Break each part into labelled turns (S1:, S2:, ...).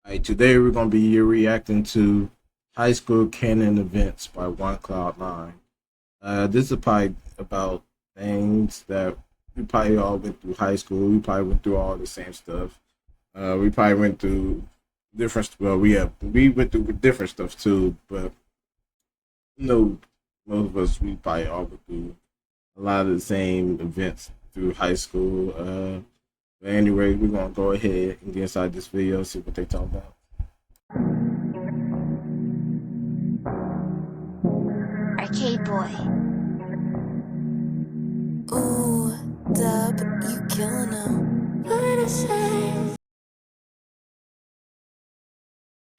S1: Alright, today we're gonna be reacting to high school canon events by One Cloud Nine. This is probably about things that we probably all went through high school. We probably went through all the same stuff. We probably went through different. Well, we went through different stuff too, but you know, most of us we probably all went through a lot of the same events through high school. But anyway, we're gonna go ahead and get inside this video, see what they talk about.
S2: Arcade Boy.
S3: Ooh, Dub, you killing them. What I say?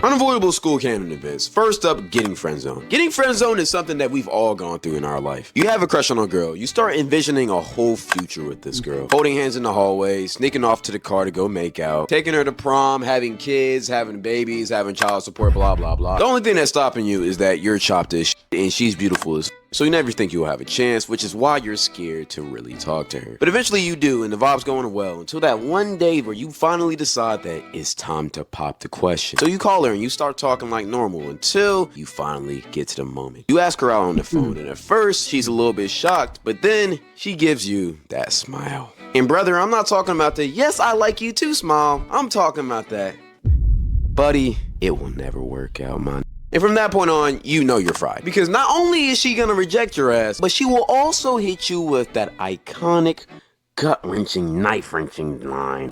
S4: Unavoidable school canon events. First up, getting friend zoned. Getting friend zoned is something that we've all gone through in our life. You have a crush on a girl. You start envisioning a whole future with this girl. Holding hands in the hallway, sneaking off to the car to go make out, taking her to prom, having kids, having babies, having child support, blah, blah, blah. The only thing that's stopping you is that you're chopped as shit and she's beautiful as so you never think you'll have a chance, which is why you're scared to really talk to her. But eventually you do, and the vibe's going well, until that one day where you finally decide that it's time to pop the question. So you call her and you start talking like normal until you finally get to the moment. You ask her out on the phone, and at first she's a little bit shocked, but then she gives you that smile. And brother, I'm not talking about the yes, I like you too smile. I'm talking about that, buddy, it will never work out, man. And from that point on, you know you're fried. Because not only is she gonna reject your ass, but she will also hit you with that iconic, gut-wrenching, knife-wrenching line.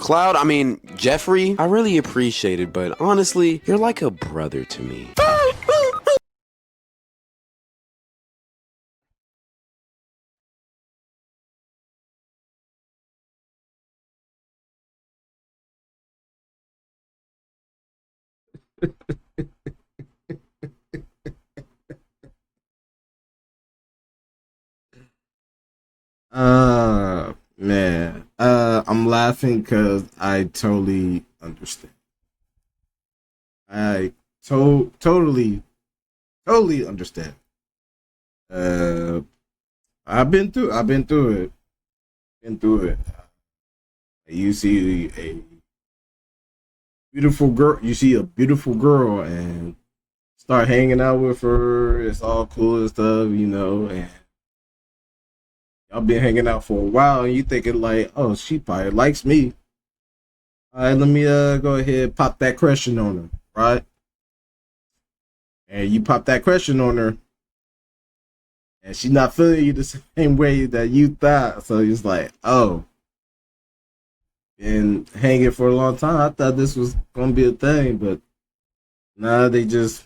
S4: Jeffrey, I really appreciate it, but honestly, you're like a brother to me.
S1: Man. I'm laughing because I totally understand. I totally understand. Uh, I've been through it. You see a beautiful girl, and start hanging out with her. It's all cool and stuff, and y'all been hanging out for a while, and you thinking like, oh, she probably likes me. All right, let me go ahead and pop that question on her, right? And you pop that question on her, and she's not feeling you the same way that you thought. So it's like, oh, been hanging for a long time. I thought this was gonna be a thing, but now they just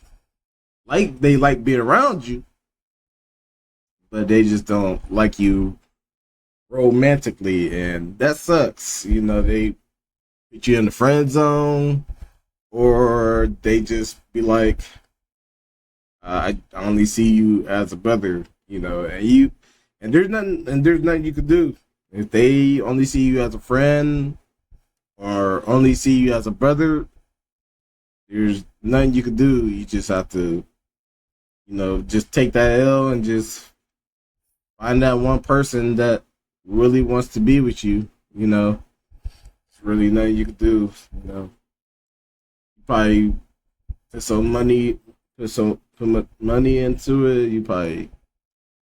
S1: like being around you, but they just don't like you romantically, and that sucks. They put you in the friend zone, or they just be like, I only see you as a brother, and there's nothing you could do if they only see you as a friend or only see you as a brother. There's nothing you could do. You just have to, just take that L and just find that one person that really wants to be with you. It's really nothing you could do. You probably put money into it. You probably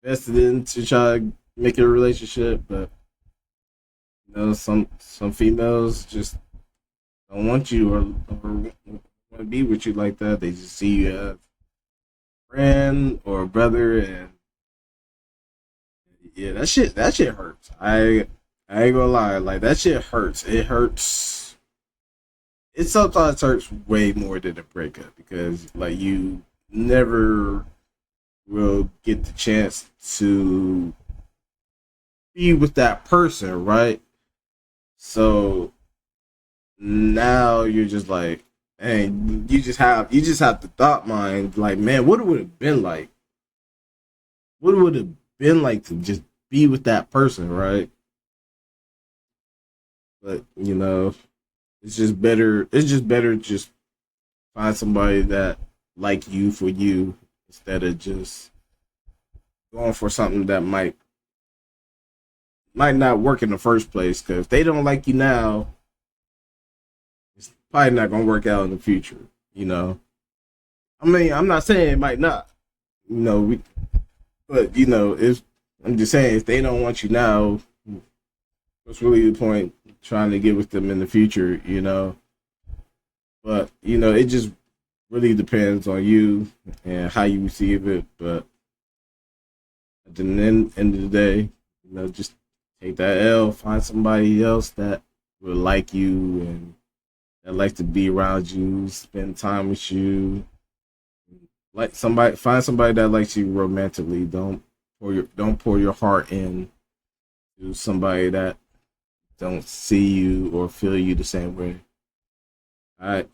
S1: invested in to try to make it a relationship, but some females just don't want you, or want to be with you like that. They just see you as a friend or a brother, and yeah, that shit hurts. I ain't gonna lie, like that shit hurts. It hurts. It sometimes hurts way more than a breakup, because like you never will get the chance to be with that person, right? So now you're just like, hey, you just have the thought mind, like, man, what it would have been like? What it would have been like to just be with that person, right? But it's just better. It's just better to just find somebody that like you for you, instead of just going for something that might not work in the first place. Because if they don't like you now, probably not gonna work out in the future. You know, I mean, I'm not saying it might not. You know, but you know, if I'm just saying if they don't want you now, what's really the point trying to get with them in the future? You know, but you know, it just really depends on you and how you receive it. But at the end of the day, you know, just take that L, find somebody else that will like you and that likes to be around you, spend time with you. Like somebody, find somebody that likes you romantically. Don't pour your heart in to somebody that don't see you or feel you the same way. All right.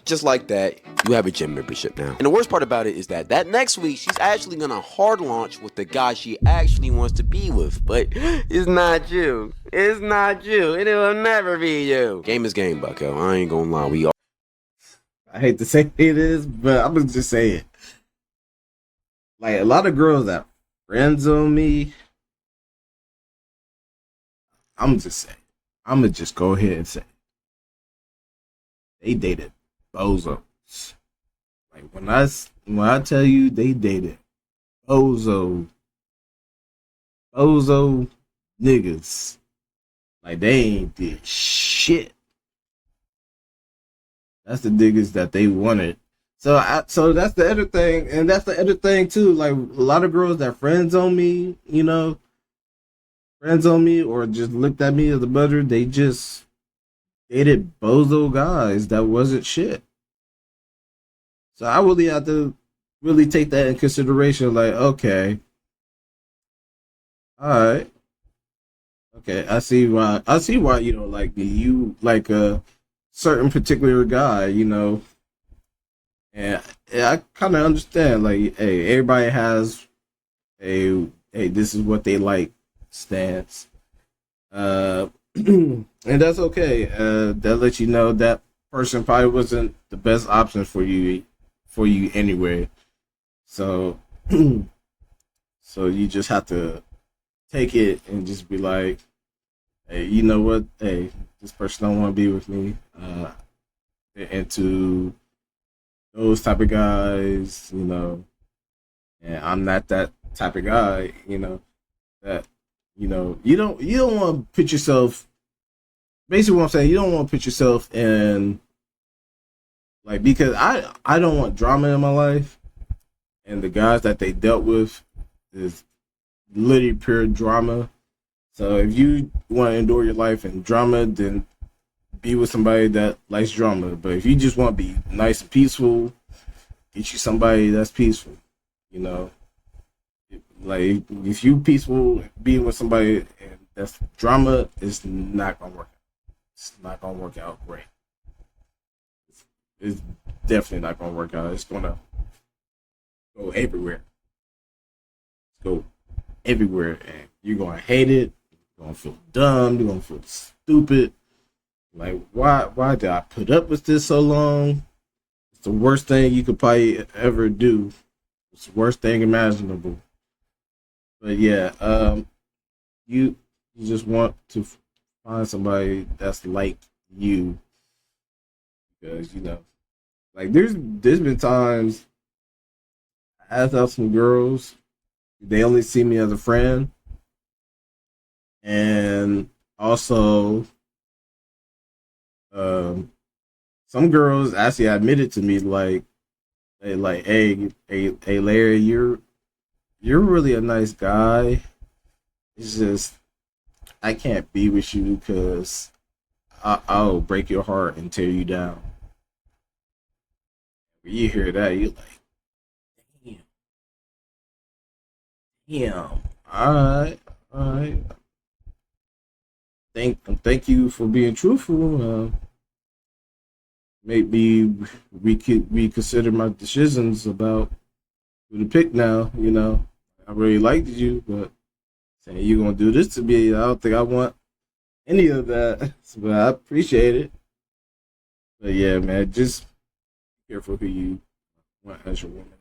S4: Just like that, you have a gym membership now. And the worst part about it is that next week, she's actually gonna hard launch with the guy she actually wants to be with. But it's not you. It's not you. And it will never be you. Game is game, bucko. I ain't gonna lie. We all.
S1: I hate to say it is, but I'm gonna just say it. Like a lot of girls that friends on me, I'm just saying. I'm gonna just go ahead and say they dated bozos. Like when I tell you they dated bozo niggas, like they ain't did shit. That's the niggas that they wanted. So that's the other thing, and that's the other thing too. Like a lot of girls that friends on me, you know, friends on me, or just looked at me as a brother. They just dated bozo guys that wasn't shit. So I really have to really take that in consideration. Like, okay, all right, okay, I see why. I see why you don't like me. You like a certain particular guy, you know, and I kind of understand. Like, hey, everybody has a hey, this is what they like stance. And that's okay. That lets you know that person probably wasn't the best option for you anyway. So so you just have to take it and just be like, hey, you know what? Hey, this person don't want to be with me. They're into those type of guys, you know, and I'm not that type of guy, you know, that you don't want to put yourself, basically what I'm saying, you don't want to put yourself in, like, because I don't want drama in my life, and the guys that they dealt with is literally pure drama. So if you want to endure your life in drama, then be with somebody that likes drama. But if you just want to be nice and peaceful, get you somebody that's peaceful, you know. Like, if you peaceful being with somebody and that's drama, it's not gonna work out. It's not gonna work out great. It's definitely not gonna work out. It's gonna go everywhere. Go everywhere, and you're gonna hate it. You're gonna feel dumb. You're gonna feel stupid. Like, why did I put up with this so long? It's the worst thing you could probably ever do. It's the worst thing imaginable. But yeah, you just want to find somebody that's like you, because you know, like there's been times I asked out some girls, they only see me as a friend, and also some girls actually admitted to me like, hey Larry, you're really a nice guy. It's just I can't be with you because I'll break your heart and tear you down. When you hear that, you're like, damn. All right. Thank you for being truthful. Maybe we could reconsider my decisions about who to pick now. You know, I really liked you, but saying you're gonna do this to me, I don't think I want any of that. But I appreciate it. But yeah, man, just be careful who you want as your woman.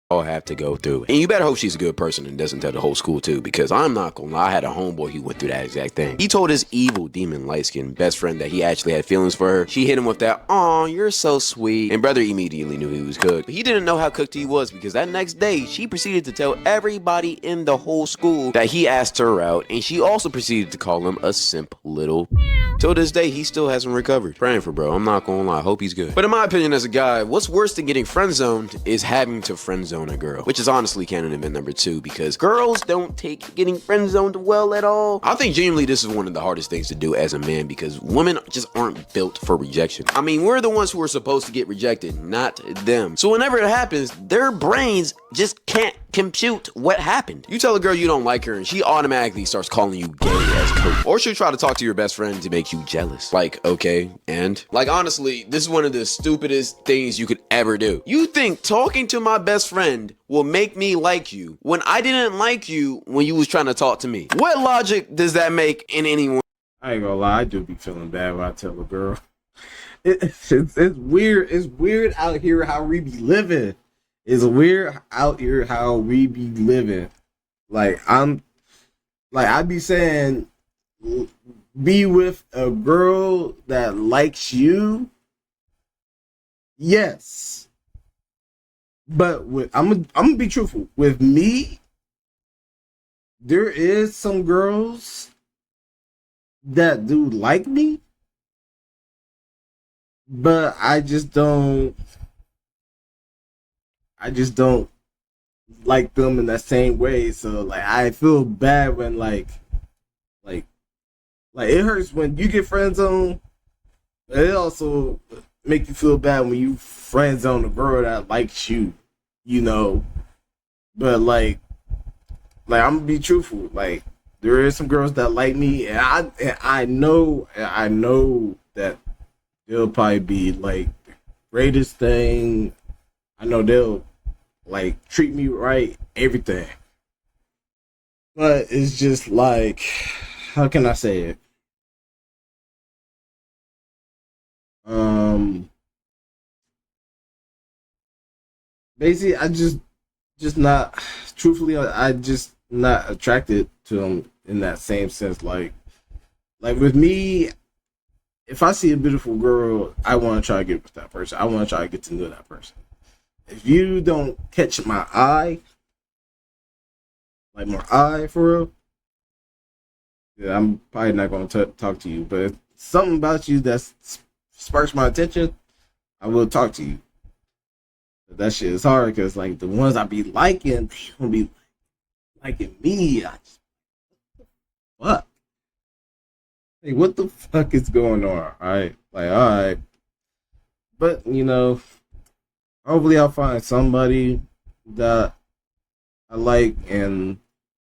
S4: all have to go through. And you better hope she's a good person and doesn't tell the whole school too, because I'm not gonna lie, I had a homeboy who went through that exact thing. He told his evil demon light-skinned best friend that he actually had feelings for her. She hit him with that, "Aw, you're so sweet." And brother immediately knew he was cooked. But he didn't know how cooked he was, because that next day, she proceeded to tell everybody in the whole school that he asked her out, and she also proceeded to call him a simp little. Till this day, he still hasn't recovered. Praying for bro, I'm not gonna lie, I hope he's good. But in my opinion as a guy, what's worse than getting friend-zoned is having to friend-zone a girl, which is honestly canon event number 2, because girls don't take getting friend-zoned well at all. I think genuinely this is one of the hardest things to do as a man, because women just aren't built for rejection. I mean, we're the ones who are supposed to get rejected, not them. So whenever it happens, their brains just can't compute what happened. You tell a girl you don't like her and she automatically starts calling you gay as coach. Or she'll try to talk to your best friend to make you jealous. Like, okay, and? Like, honestly, this is one of the stupidest things you could ever do. You think talking to my best friend will make me like you when I didn't like you when you was trying to talk to me? What logic does that make in anyone?
S1: I ain't gonna lie, I do be feeling bad when I tell a girl. It's weird. It's weird out here how we be living. It's weird out here how we be living. Like, I be saying, be with a girl that likes you. Yes. But I'm gonna be truthful. With me, there is some girls that do like me, but I just don't like them in that same way. So like I feel bad when like it hurts when you get friend zone. It also make you feel bad when you friend zone a girl that likes you, you know. But like I'm gonna be truthful. Like there is some girls that like me, and I know that they'll probably be like the greatest thing. I know they'll like treat me right, everything. But it's just like, how can I say it? Basically, I just not, truthfully, I just not attracted to them in that same sense. Like with me, if I see a beautiful girl, I want to try to get with that person. I want to try to get to know that person. If you don't catch my eye, like my eye for real, yeah, I'm probably not going to talk to you. But if something about you that sparks my attention, I will talk to you. But that shit is hard because like the ones I be liking, they don't be liking me. I just, what? Hey, what the fuck is going on? All right, like all right, but you know. Hopefully I'll find somebody that I like and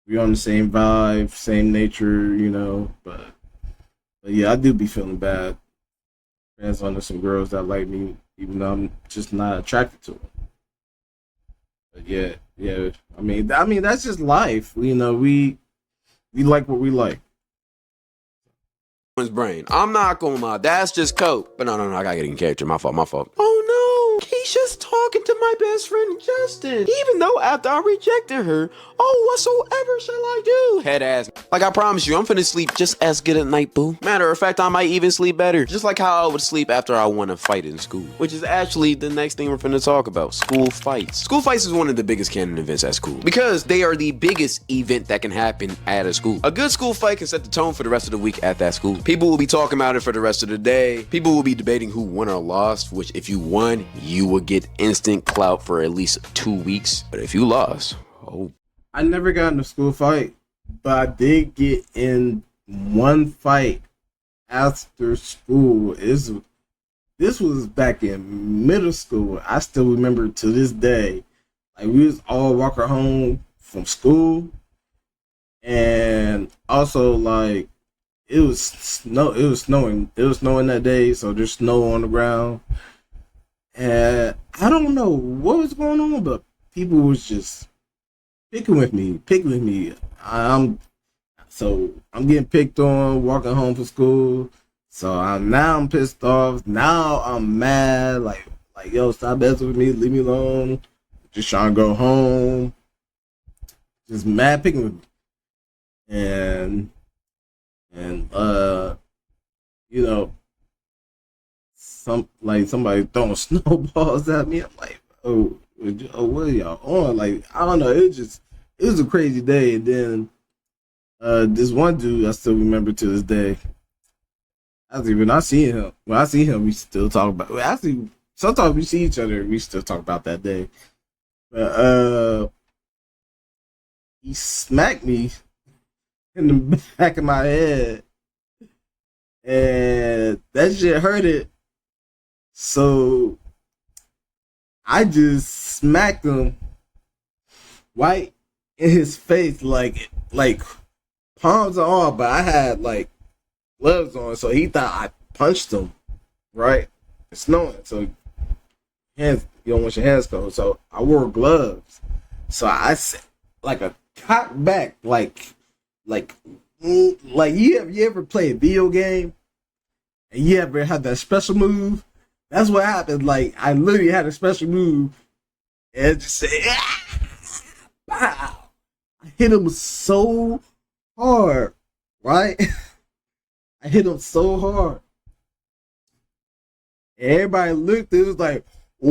S1: we're on the same vibe, same nature, you know. But yeah, I do be feeling bad. Friends on some girls that like me, even though I'm just not attracted to them. But yeah. I mean that's just life. You know, we like what we like.
S4: Brain. I'm not gonna lie, that's just coke. But no, I gotta get in character. My fault. Oh no, he's just talking to my best friend Justin. Even though after I rejected her, whatsoever shall I do? Head ass. Like I promise you, I'm finna sleep just as good at night, boo. Matter of fact, I might even sleep better. Just like how I would sleep after I won a fight in school. Which is actually the next thing we're finna talk about, school fights. School fights is one of the biggest canon events at school, because they are the biggest event that can happen at a school. A good school fight can set the tone for the rest of the week at that school. People will be talking about it for the rest of the day. People will be debating who won or lost, which if you won, you will get instant clout for at least 2 weeks. But if you lost, oh.
S1: I never got in a school fight, but I did get in one fight after school. This was back in middle school. I still remember to this day. Like we was all walking home from school, and also like it was snowing that day, so there's snow on the ground. And I don't know what was going on, but people was just picking with me. I'm getting picked on, walking home from school. So I'm pissed off. Now I'm mad. Like yo, stop messing with me. Leave me alone. just trying to go home, just mad picking with me. And you know, somebody throwing snowballs at me. I'm like, oh, what are y'all on? Like, I don't know. It was a crazy day. And then this one dude I still remember to this day. Actually, when I see him, we still talk about. Well, actually, sometimes we see each other, we still talk about that day. But he smacked me in the back of my head, and that shit hurt it. So I just smacked him right in his face, like palms are on, but I had like gloves on, so he thought I punched him. Right? It's snowing, so hands, you don't want your hands cold. So I wore gloves. So I said, like a cock back, like you ever play a video game and you ever have that special move? That's what happened. Like, I literally had a special move and it just said, pow. I hit him so hard, right? I hit him so hard. Everybody looked, it was like, oh.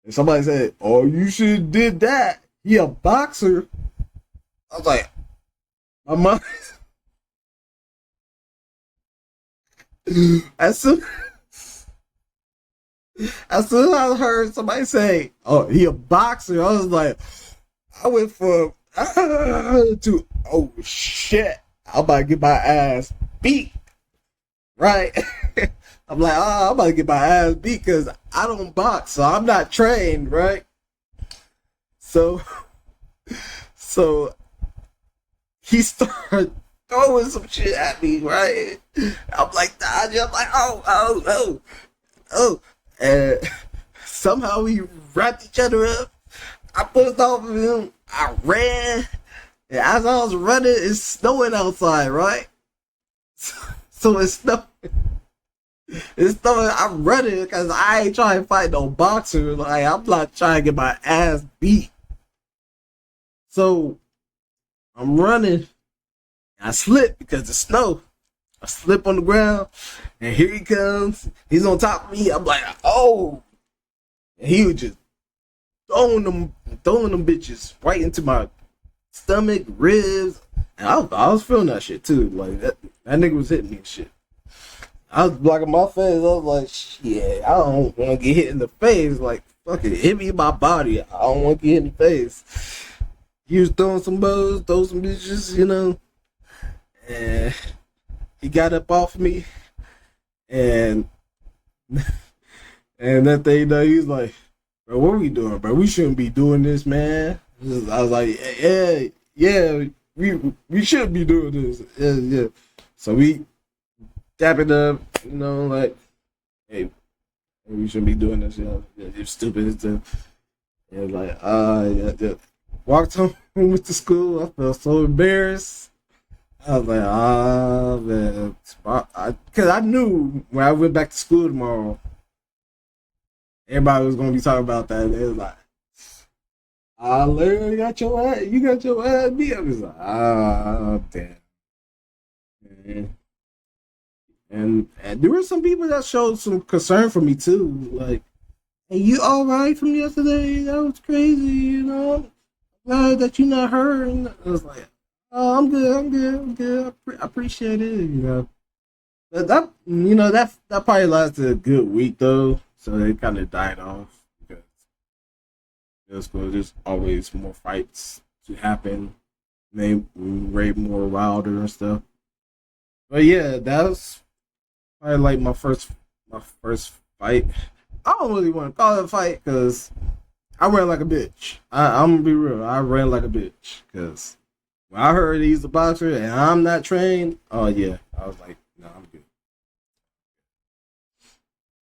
S1: And somebody said, oh, you should have did that. He a boxer. I was like, my mom. As soon as I heard somebody say, oh, he a boxer, I was like, I went from to, oh shit, I'm about to get my ass beat. Right? I'm like, oh, I'm about to get my ass beat because I don't box, so I'm not trained, right? So he started throwing some shit at me, right? I'm like, dodging. I'm like, oh. And somehow we wrapped each other up. I pushed off of him. I ran. And as I was running, it's snowing outside, right? So it's snowing. It's snowing. I'm running because I ain't trying to fight no boxer. Like, I'm not trying to get my ass beat. So I'm running. I slip because of snow. I slip on the ground, and here he comes. He's on top of me. I'm like, oh. And he was just throwing them bitches right into my stomach, ribs. And I was feeling that shit too. Like that nigga was hitting me and shit. I was blocking my face. I was like, shit, I don't want to get hit in the face. Like, fuck it, hit me in my body. I don't want to get hit in the face. He was throwing some bows, throw some bitches, you know. And he got up off me. And that thing, you know, he was like, bro, what are we doing, bro? We shouldn't be doing this, man. I was like, yeah, we should be doing this. Yeah. So we tap it up, you know, like, hey, we shouldn't be doing this, you know. It's stupid and stuff. And like, yeah. Walked home with the school. I felt so embarrassed. I was like, man. Because I knew when I went back to school tomorrow, everybody was going to be talking about that. They was like, Larry, you got your ass beat. I was like, damn. And there were some people that showed some concern for me too. Like, hey, you all right from yesterday? That was crazy, you know? Glad that you're not hurt. And I was like, oh, I'm good. I appreciate it, you know. But that, you know, that probably lasted a good week though. So it kind of died off because there's always more fights to happen. They way more wilder and stuff. But yeah, that was probably like my first fight. I don't really want to call it a fight because I ran like a bitch. I'm gonna be real. I ran like a bitch because when I heard he's a boxer and I'm not trained, oh yeah, I was like, no, I'm good.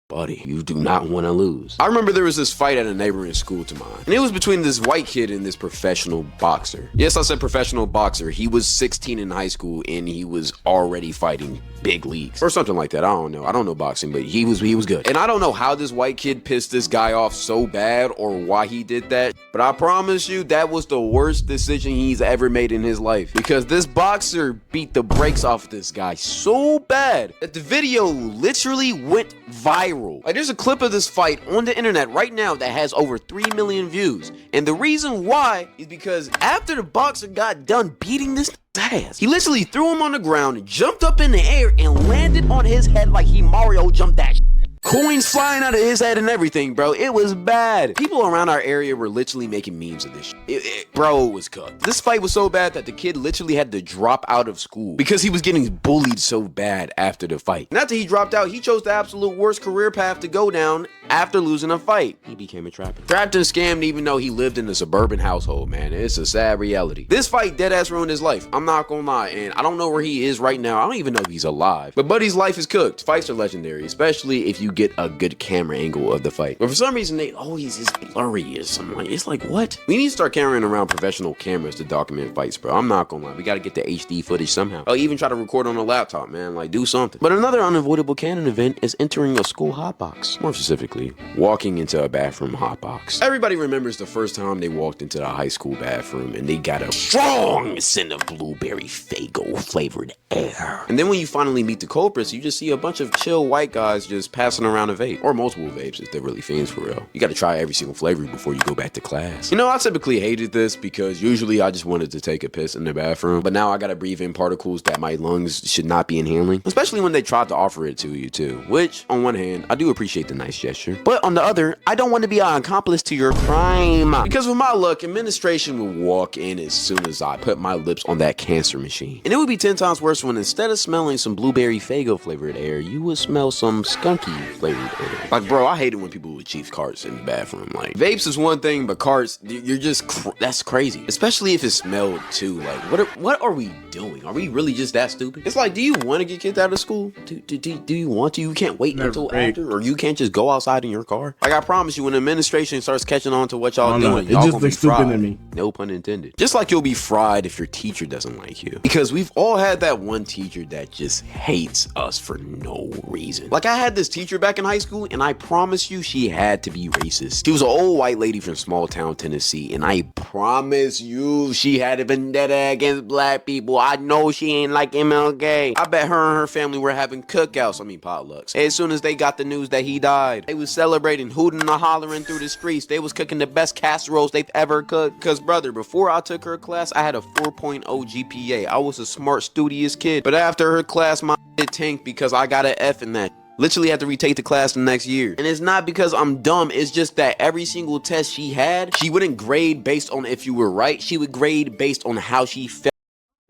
S4: buddy, you do not want to lose. I remember there was this fight at a neighboring school to mine, and it was between this white kid and this professional boxer. Yes, I said professional boxer. He was 16 in high school, and he was already fighting big leagues or something like that. I don't know boxing, but he was good. And I don't know how this white kid pissed this guy off so bad or why he did that, but I promise you that was the worst decision he's ever made in his life, because this boxer beat the brakes off this guy so bad that the video literally went viral. Like, there's a clip of this fight on the internet right now that has over 3 million views, and the reason why is because after the boxer got done beating this ass, he literally threw him on the ground, jumped up in the air, and landed on his head like he Mario jumped that. Coins flying out of his head and everything, bro. It was bad. People around our area were literally making memes of this shit. Bro, it was cooked. This fight was so bad that the kid literally had to drop out of school because he was getting bullied so bad after the fight. And after he dropped out, he chose the absolute worst career path to go down after losing a fight. He became a trapper. Trapped and scammed even though he lived in a suburban household, man. It's a sad reality. This fight deadass ruined his life. I'm not gonna lie. And I don't know where he is right now. I don't even know if he's alive. But Buddy's life is cooked. Fights are legendary, especially if you get a good camera angle of the fight. But for some reason, they always is blurry or something. Like, it's like, what? We need to start carrying around professional cameras to document fights, bro. I'm not gonna lie. We gotta get the HD footage somehow. I'll even try to record on a laptop, man. Like, do something. But another unavoidable Canon event is entering a school hotbox. More specifically, walking into a bathroom hotbox. Everybody remembers the first time they walked into the high school bathroom and they got a strong scent of blueberry Faygo flavored air. And then when you finally meet the culprits, you just see a bunch of chill white guys just passing around a vape. Or multiple vapes if they're really fiends for real. You gotta try every single flavor before you go back to class. You know, I typically hated this because usually I just wanted to take a piss in the bathroom, but now I gotta breathe in particles that my lungs should not be inhaling. Especially when they tried to offer it to you too. Which, on one hand, I do appreciate the nice gesture. But on the other, I don't want to be an accomplice to your crime. Because with my luck, administration would walk in as soon as I put my lips on that cancer machine. And it would be 10 times worse when instead of smelling some blueberry Faygo flavored air, you would smell some skunky flavored air. Like, bro, I hate it when people would chief carts in the bathroom. Like, vapes is one thing, but carts, you're just, that's crazy. Especially if it's smelled too. Like, what are we doing? Are we really just that stupid? It's like, do you want to get kicked out of school? Do you want to? You can't wait until after? Or you can't just go outside in your car? Like, I promise you, when the administration starts catching on to what y'all doing, y'all gonna be fried. To me. No pun intended. Just like you'll be fried if your teacher doesn't like you. Because we've all had that one teacher that just hates us for no reason. Like, I had this teacher back in high school, and I promise you she had to be racist. She was an old white lady from small town Tennessee, and I promise you she had a vendetta against black people. I know she ain't like MLK. I bet her and her family were having cookouts, potlucks. As soon as they got the news that he died, they was celebrating, hooting and hollering through the streets. They was cooking the best casseroles they've ever cooked. Cause brother, before I took her class, I had a 4.0 GPA. I was a smart, studious kid. But after her class, my tanked because I got an F in that. Literally had to retake the class the next year. And it's not because I'm dumb, it's just that every single test she had, she wouldn't grade based on if you were right, she would grade based on how she felt.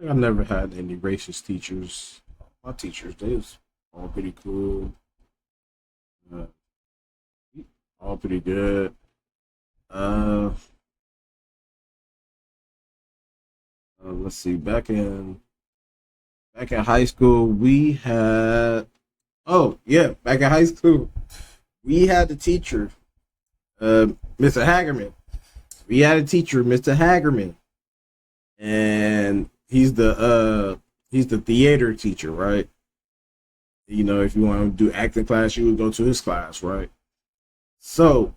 S1: I've never had any racist teachers. My teachers, they was all pretty cool. All pretty good. Let's see, back in high school, we had back in high school, we had the teacher, Mr. Hagerman. We had a teacher, Mr. Hagerman, and he's the theater teacher, right? You know, if you want to do acting class, you would go to his class, right? So,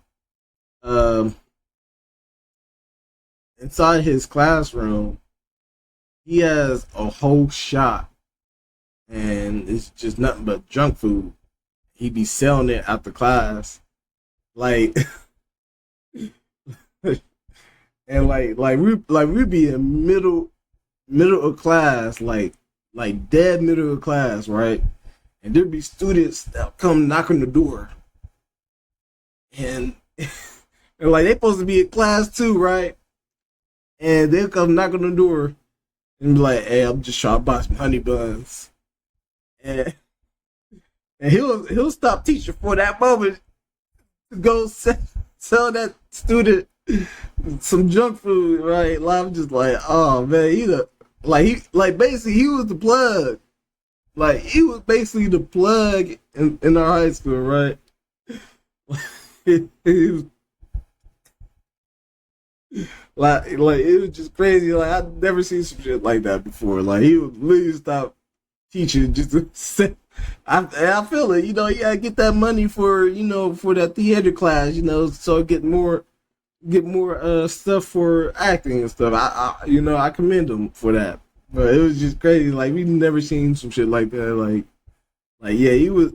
S1: inside his classroom, he has a whole shop, and it's just nothing but junk food. He be selling it after class, like, and we be in middle of class, like dead middle of class, right? And there'd be students that come knock on the door, and like they supposed to be in class too, right? And they'll come knock on the door and be like, "Hey, I'm just trying to buy some honey buns," and he'll stop teaching for that moment to go sell that student some junk food, right? Like, I'm just like, oh man, basically he was the plug. Like, he was basically the plug in our high school, right? it was, like it was just crazy. Like I'd never seen some shit like that before. Like he would literally stop teaching just to say. I feel it. You know, you gotta get that money for for that theater class. You know, so get more stuff for acting and stuff. I commend him for that. But it was just crazy. Like we never seen some shit like that. Like yeah, he was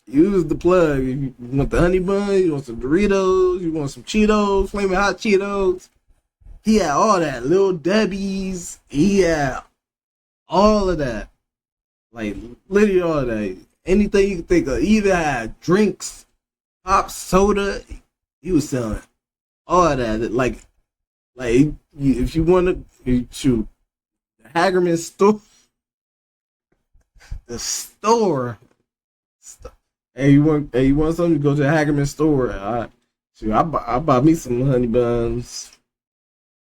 S1: the plug. If you want the honey bun, you want some Doritos, you want some Cheetos, flaming hot Cheetos. He had all that. Little Debbie's. He had all of that. Like literally all of that. Anything you can think of. He even had drinks, pop, soda. He was selling all of that. Like if you want to shoot the Hagerman store, the store. Hey, you want something? Go to the Hagerman store. I bought me some honey buns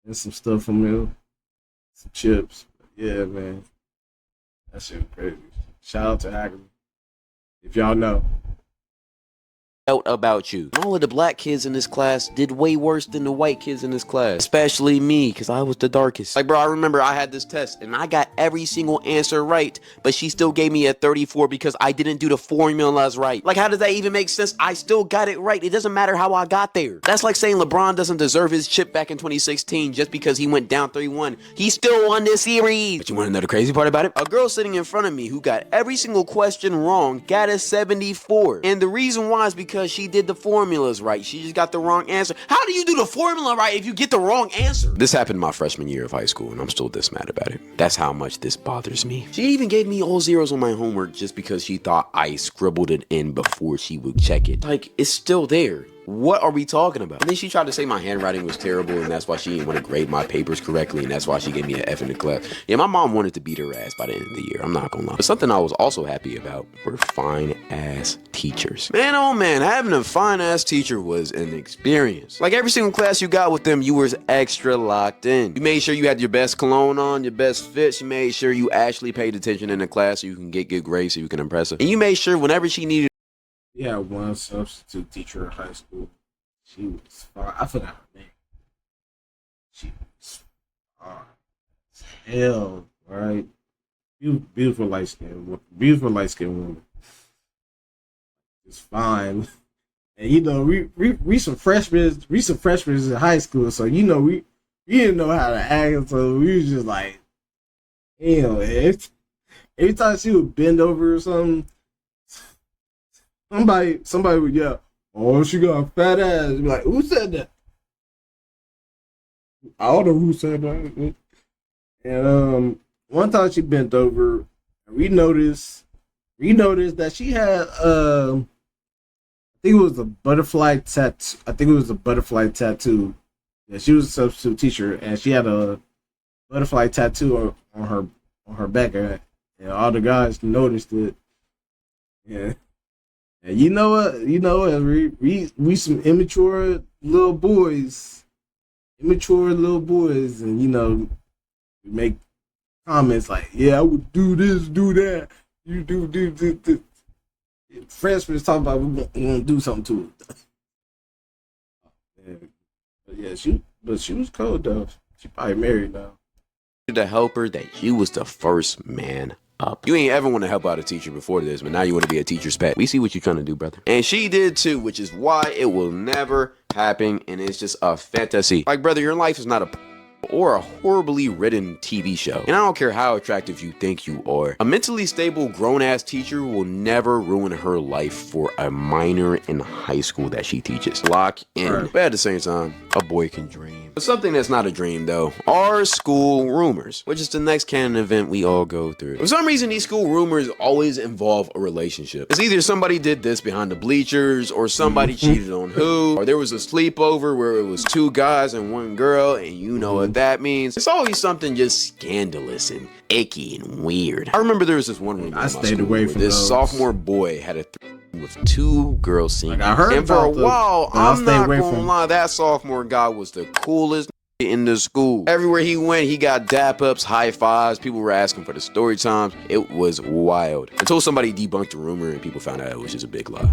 S1: and some stuff from there, some chips. Yeah, man, that shit was crazy. Shout out to Hagerman. If y'all know.
S4: About you. All of the black kids in this class did way worse than the white kids in this class. Especially me, because I was the darkest. Like, bro, I remember I had this test, and I got every single answer right, but she still gave me a 34 because I didn't do the formulas right. Like, how does that even make sense? I still got it right. It doesn't matter how I got there. That's like saying LeBron doesn't deserve his chip back in 2016 just because he went down 3-1. He still won this series. But you want to know the crazy part about it? A girl sitting in front of me who got every single question wrong got a 74. And the reason why is because she did the formulas right. She just got the wrong answer. How do you do the formula right if you get the wrong answer? This happened my freshman year of high school, and I'm still this mad about it. That's how much this bothers me. She even gave me all zeros on my homework just because she thought I scribbled it in before she would check it. Like, it's still there. What are we talking about? And then she tried to say my handwriting was terrible, and that's why she didn't want to grade my papers correctly, and that's why she gave me an F in the class. Yeah, my mom wanted to beat her ass by the end of the year. I'm not gonna lie. But something I was also happy about were fine-ass teachers. Man, oh man, having a fine-ass teacher was an experience. Like every single class you got with them, you were extra locked in. You made sure you had your best cologne on, your best fits. You made sure you actually paid attention in the class so you can get good grades so you can impress her. And you made sure whenever she needed.
S1: We had one substitute teacher in high school. She was fine. I forgot her name. She was fine as hell, right? Beautiful light skin woman. It's fine. And you know, we some freshmen in high school, so you know we didn't know how to act, so we was just like, you know, every time she would bend over or something. Somebody would yell, "Oh, she got a fat ass." You'd be like, "Who said that?" I don't know who said that. And one time she bent over, and we noticed that she had I think it was a butterfly tattoo. Yeah, she was a substitute teacher, and she had a butterfly tattoo on her back, and all the guys noticed it. Yeah. And you know what? We some immature little boys, and you know, we make comments like, "Yeah, I would do this, do that. You do. Freshmen talking about we want to do something to it." Yeah, she was cold though. She probably married now.
S4: To help her that you was the first man up. You ain't ever want to help out a teacher before this, but now you want to be a teacher's pet. We see what you're trying to do, brother. And she did too, which is why it will never happen, and it's just a fantasy. Like, brother, your life is not a or a horribly written TV show. And I don't care how attractive you think you are. A mentally stable grown-ass teacher will never ruin her life for a minor in high school that she teaches. Lock in. Right. But at the same time, a boy can dream. But something that's not a dream though are school rumors, which is the next canon event we all go through. For some reason, these school rumors always involve a relationship. It's either somebody did this behind the bleachers, or somebody cheated on who, or there was a sleepover where it was 2 guys and 1 girl, and you know what that means. It's always something just scandalous and icky and weird. I remember there was this one rumor
S1: I stayed away from
S4: this
S1: those.
S4: Sophomore boy had a with 2 girls singing.
S1: Like I heard
S4: and for a while, I'm not gonna lie, that sophomore guy was the coolest in the school. Everywhere he went, he got dap ups, high fives. People were asking for the story times. It was wild. Until somebody debunked the rumor and people found out it was just a big lie.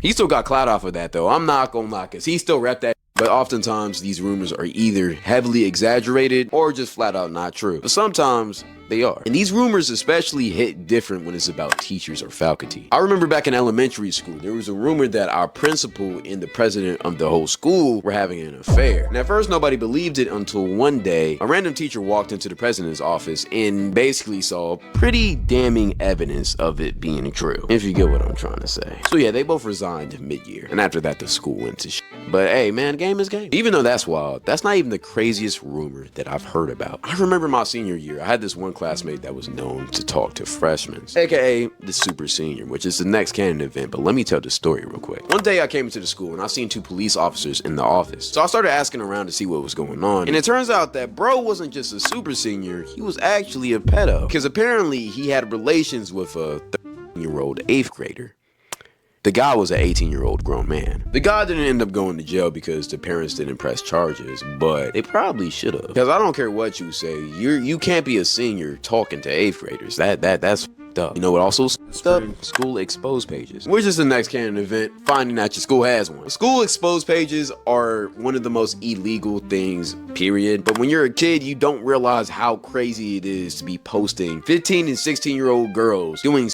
S4: He still got clout off of that, though. I'm not gonna lie, because he still rep that. But oftentimes, these rumors are either heavily exaggerated or just flat out not true. But sometimes, they are. And these rumors especially hit different when it's about teachers or faculty. I remember back in elementary school, there was a rumor that our principal and the president of the whole school were having an affair. And at first, nobody believed it until one day, a random teacher walked into the president's office and basically saw pretty damning evidence of it being true, if you get what I'm trying to say. So yeah, they both resigned mid-year. And after that, the school went to shit. But hey, man, game is game. Even though that's wild, that's not even the craziest rumor that I've heard about. I remember my senior year, I had this one classmate that was known to talk to freshmen, aka the super senior, which is the next Canon event. But let me tell the story real quick. One day I came into the school and I seen 2 police officers in the office. So I started asking around to see what was going on. And it turns out that bro wasn't just a super senior, he was actually a pedo. Because apparently he had relations with a 13-year-old 8th grader. The guy was an 18-year-old grown man. The guy didn't end up going to jail because the parents didn't press charges, but they probably should have. Because I don't care what you say, you can't be a senior talking to 8th graders. That's f***ed up. You know what also f***ed up? School exposed pages. Which is the next Canon event, finding out your school has one. School exposed pages are one of the most illegal things, period. But when you're a kid, you don't realize how crazy it is to be posting 15 and 16-year-old girls doing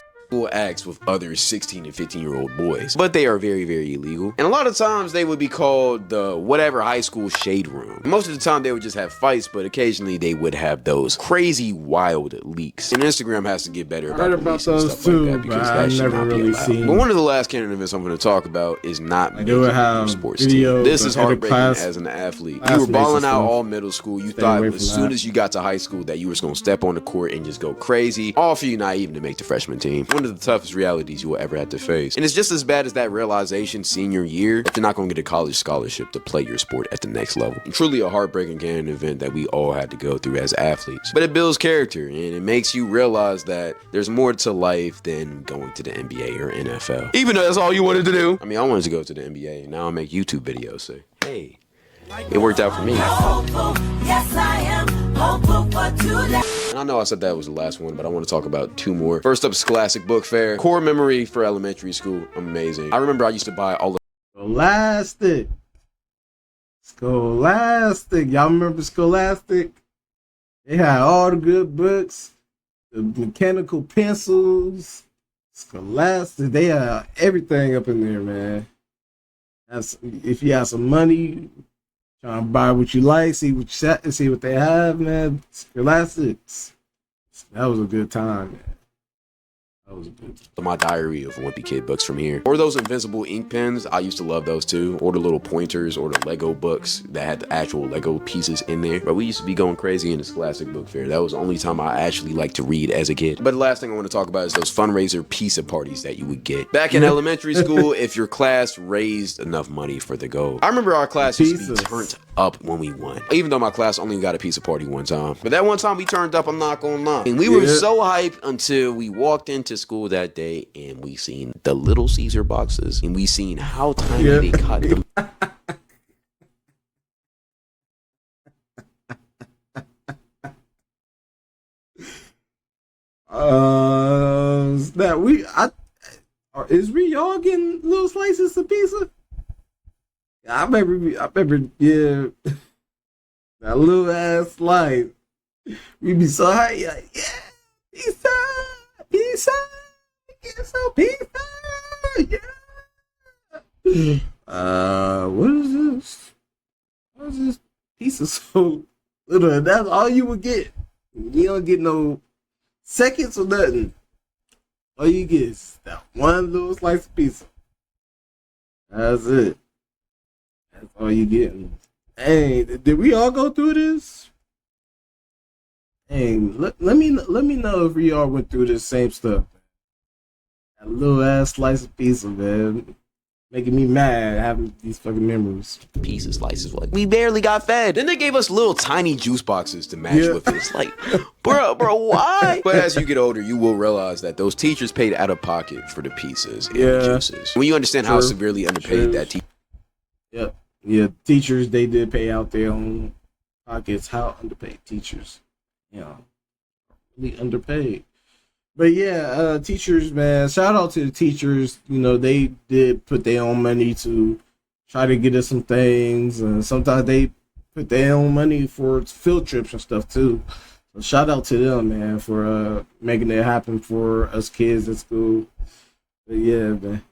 S4: acts with other 16 and 15-year-old boys, but they are very, very illegal. And a lot of times they would be called the whatever high school shade room. Most of the time they would just have fights, but occasionally they would have those crazy wild leaks. And Instagram has to get better about
S1: those
S4: stuff
S1: too,
S4: like that, because
S1: but
S4: that
S1: I've
S4: should
S1: never
S4: not be
S1: really
S4: allowed.
S1: seen.
S4: But one of the last Canon events I'm going to talk about is not
S1: Like, they would
S4: making your
S1: have
S4: sports
S1: videos
S4: team. This is
S1: of every
S4: heartbreaking
S1: class-
S4: as an athlete.
S1: class
S4: You were
S1: mates
S4: balling
S1: and
S4: out
S1: stuff.
S4: all middle school. You
S1: Stay
S4: thought
S1: away
S4: as
S1: from
S4: soon
S1: that.
S4: as you got to high school that you were going to step on the court and just go crazy, all for you not even to make the freshman team. One of the toughest realities you will ever have to face. And it's just as bad as that realization senior year if you're not going to get a college scholarship to play your sport at the next level. And truly a heartbreaking Canon event that we all had to go through as athletes. But it builds character and it makes you realize that there's more to life than going to the NBA or NFL. Even though that's all you wanted to do. I mean, I wanted to go to the NBA and now I make YouTube videos. So, hey, it worked out for me.
S3: Yes, I am hopeful for today.
S4: And I know I said that was the last one, but I want to talk about 2 more. First up, Scholastic Book Fair. Core memory for elementary school. Amazing. I remember I used to buy all the
S1: Scholastic. Y'all remember Scholastic? They had all the good books, the mechanical pencils, Scholastic. They had everything up in there, man. If you have some money, trying to buy what you like, see what they have, man. Scholastics. That was a good time, man. That was a good time.
S4: my diary of Wimpy Kid books from here. Or those invisible ink pens. I used to love those too. Or the little pointers or the Lego books that had the actual Lego pieces in there. But we used to be going crazy in the Scholastic Book Fair. That was the only time I actually liked to read as a kid. But the last thing I want to talk about is those fundraiser pizza parties that you would get. Back in elementary school, if your class raised enough money for the goal. I remember our class used to be turned up when we won. Even though my class only got a pizza party one time. But that one time we turned up, I'm not gonna lie. And we were so hyped until we walked into school that day and we seen the Little Caesar boxes and we seen how tiny they cut them.
S1: Is we all getting little slices of pizza? I remember, yeah, that little ass slice. We be so high, like, yeah, pizza, get some pizza, yeah. What is this? What is this pizza so little? That's all you would get. You don't get no seconds or nothing. All you get is that one little slice of pizza. That's it. That's all you getting. Hey, did we all go through this? Hey, let me know if we all went through this same stuff. That little ass slice of pizza, man. Making me mad having these fucking memories.
S4: Pizza slices, like we barely got fed. Then they gave us little tiny juice boxes to match with it. It's like, bro, why? But as you get older, you will realize that those teachers paid out of pocket for the pizzas and the juices. When you understand how severely underpaid that teacher.
S1: Yeah, teachers, they did pay out their own pockets. How underpaid teachers, really underpaid. But yeah, teachers, man, shout out to the teachers. You know, they did put their own money to try to get us some things, and sometimes they put their own money for field trips and stuff too. So shout out to them, man, for making it happen for us kids at school. But yeah, man.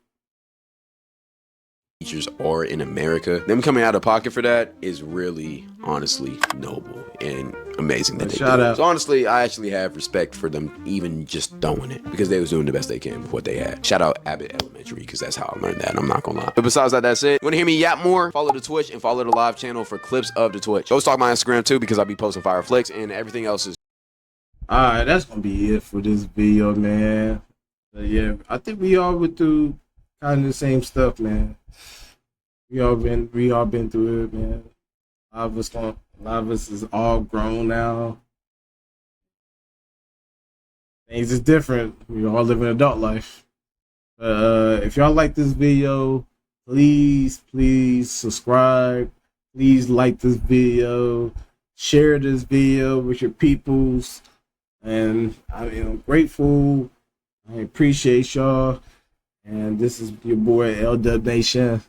S4: Teachers are in America. Them coming out of pocket for that is really, honestly, noble and amazing that they
S1: Shout
S4: do.
S1: out.
S4: So honestly, I actually have respect for them even just throwing it because they was doing the best they can with what they had. Shout out Abbott Elementary because that's how I learned that. I'm not gonna lie. But besides that, that's it. Want to hear me yap more? Follow the Twitch and follow the live channel for clips of the Twitch. Go stalk my Instagram too because I'll be posting fire flicks and everything else is.
S1: All right, that's gonna be it for this video, man. But yeah, I think we all went through kind of the same stuff, man. We all been through it, man. A lot of us is all grown now. Things is different. We all live an adult life. If y'all like this video, please subscribe. Please like this video. Share this video with your peoples. And I'm grateful. I appreciate y'all. And this is your boy L-DUBNATION.